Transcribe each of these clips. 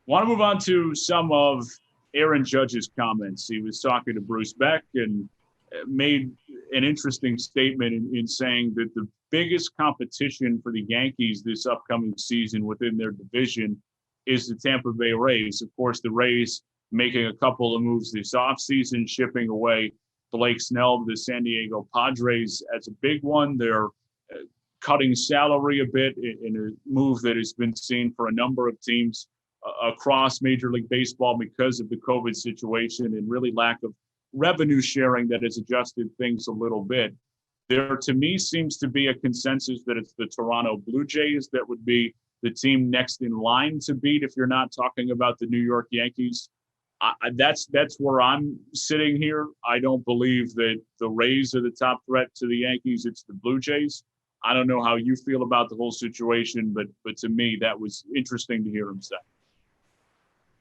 Want to move on to some of Aaron Judge's comments. He was talking to Bruce Beck and made an interesting statement in saying that the biggest competition for the Yankees this upcoming season within their division is the Tampa Bay Rays. Of course, the Rays making a couple of moves this offseason, shipping away Blake Snell to the San Diego Padres as a big one. They're cutting salary a bit in a move that has been seen for a number of teams across Major League Baseball because of the COVID situation and really lack of revenue sharing that has adjusted things a little bit. There, to me, seems to be a consensus that it's the Toronto Blue Jays that would be the team next in line to beat if you're not talking about the New York Yankees. That's where I'm sitting here. I don't believe that the Rays are the top threat to the Yankees. It's the Blue Jays. I don't know how you feel about the whole situation, but to me, that was interesting to hear him say.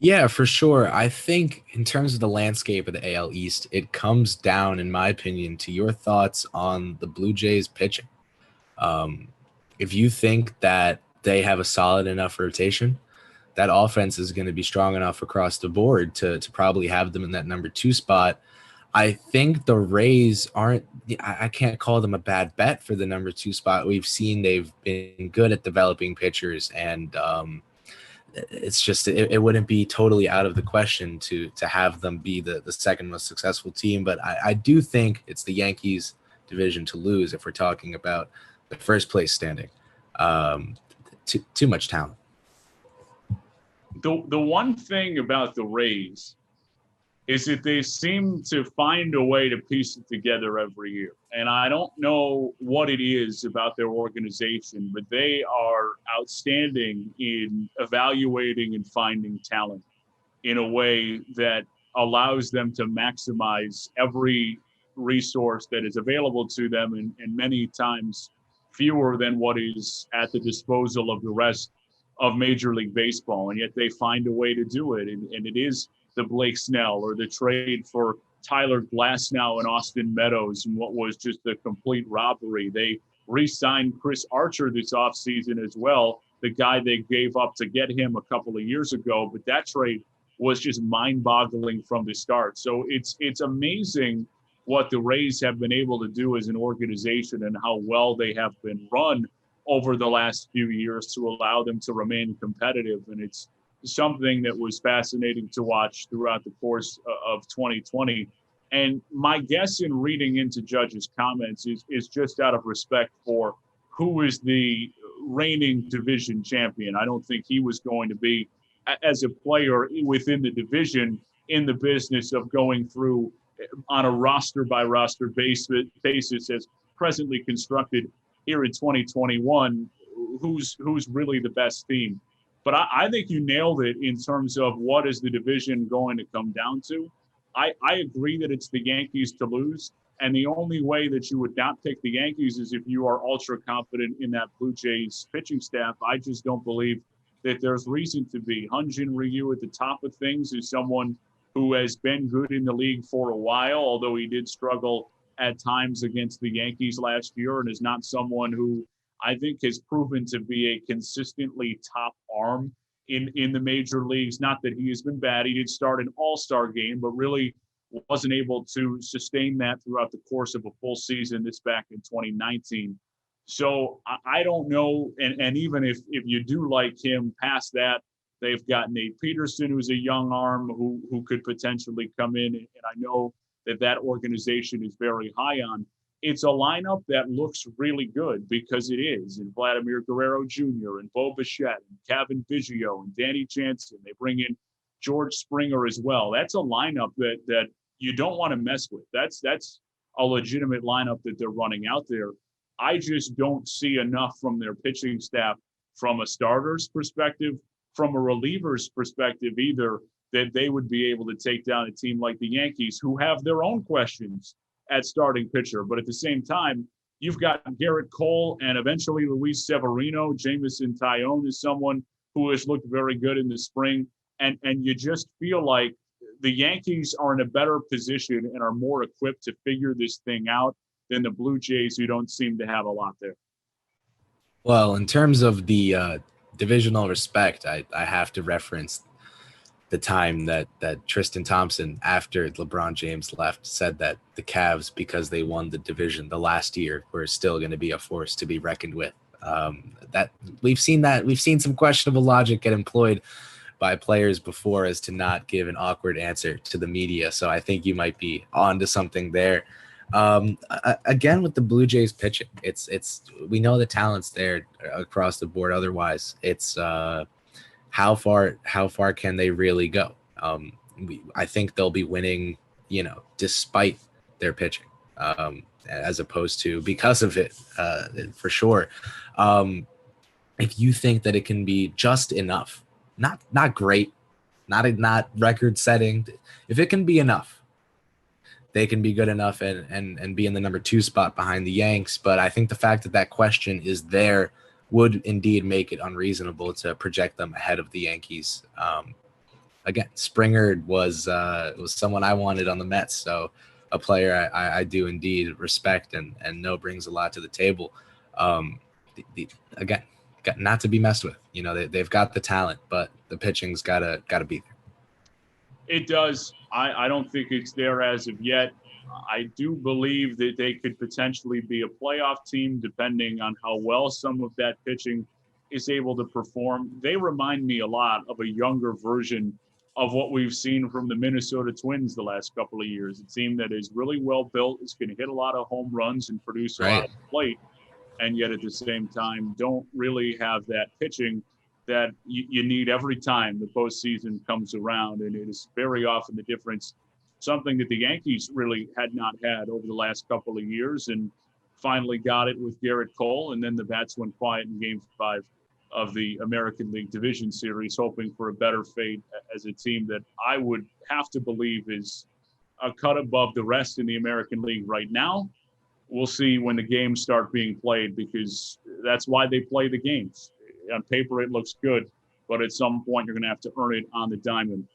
Yeah, for sure. I think in terms of the landscape of the AL East, it comes down, in my opinion, to your thoughts on the Blue Jays pitching. Um, if you think that they have a solid enough rotation, that offense is going to be strong enough across the board to probably have them in that number 2 spot. I think the Rays aren't – I can't call them a bad bet for the number 2 spot. We've seen they've been good at developing pitchers, and it's just it wouldn't be totally out of the question to have them be the second most successful team. But I do think it's the Yankees division to lose if we're talking about the first place standing. Too much talent. The one thing about the Rays is that they seem to find a way to piece it together every year. And I don't know what it is about their organization, but they are outstanding in evaluating and finding talent in a way that allows them to maximize every resource that is available to them, and many times fewer than what is at the disposal of the rest of Major League Baseball. And yet they find a way to do it. And it is the Blake Snell or the trade for Tyler Glasnow and Austin Meadows and what was just a complete robbery. They re-signed Chris Archer this offseason as well, the guy they gave up to get him a couple of years ago. But that trade was just mind-boggling from the start. So it's amazing what the Rays have been able to do as an organization and how well they have been run over the last few years to allow them to remain competitive. And it's something that was fascinating to watch throughout the course of 2020. And my guess in reading into Judge's comments is just out of respect for who is the reigning division champion. I don't think he was going to be, as a player within the division, in the business of going through on a roster by roster basis as presently constructed here in 2021, who's really the best team. But I think you nailed it in terms of what is the division going to come down to. I agree that it's the Yankees to lose. And the only way that you would not pick the Yankees is if you are ultra confident in that Blue Jays pitching staff. I just don't believe that there's reason to be. Hyun-Jin Ryu at the top of things is someone who has been good in the league for a while, although he did struggle at times against the Yankees last year, and is not someone who I think has proven to be a consistently top arm in the major leagues. Not that he has been bad. He did start an all-star game, but really wasn't able to sustain that throughout the course of a full season this back in 2019. So I don't know. And even if you do like him past that, they've got Nate Peterson, who's a young arm who could potentially come in. And I know that organization is very high on. It's a lineup that looks really good because it is. And Vladimir Guerrero Jr. and Bo Bichette and Kevin Biggio and Danny Jansen. They bring in George Springer as well. That's a lineup that you don't want to mess with. That's a legitimate lineup that they're running out there. I just don't see enough from their pitching staff from a starter's perspective, from a reliever's perspective either, that they would be able to take down a team like the Yankees, who have their own questions at starting pitcher. But at the same time, you've got Garrett Cole and eventually Luis Severino. Jamison Tyone is someone who has looked very good in the spring. And you just feel like the Yankees are in a better position and are more equipped to figure this thing out than the Blue Jays, who don't seem to have a lot there. Well, in terms of the divisional respect, I have to reference the time that Tristan Thompson, after LeBron James left, said that the Cavs, because they won the division the last year, were still going to be a force to be reckoned with. That we've seen some questionable logic get employed by players before as to not give an awkward answer to the media. So I think you might be on to something there. Again, with the Blue Jays pitching, it's we know the talent's there across the board. Otherwise, it's how far can they really go? I think they'll be winning, despite their pitching, as opposed to because of it, for sure. If you think that it can be just enough, not great, not record setting, if it can be enough, they can be good enough and be in the number 2 spot behind the Yanks. But I think the fact that question is there would indeed make it unreasonable to project them ahead of the Yankees. Again, Springer was someone I wanted on the Mets, so a player I do indeed respect and know brings a lot to the table. Again, not to be messed with. They've got the talent, but the pitching's gotta be there. It does. I don't think it's there as of yet. I do believe that they could potentially be a playoff team depending on how well some of that pitching is able to perform. They remind me a lot of a younger version of what we've seen from the Minnesota Twins the last couple of years. A team that is really well built. It's going to hit a lot of home runs and produce a lot of plate, and yet at the same time don't really have that pitching that you need every time the postseason comes around. And it is very often the difference, something that the Yankees really had not had over the last couple of years, and finally got it with Garrett Cole. And then the bats went quiet in Game 5 of the American League Division Series, hoping for a better fate as a team that I would have to believe is a cut above the rest in the American League right now. We'll see when the games start being played, because that's why they play the games. On paper, it looks good, but at some point, you're going to have to earn it on the diamond.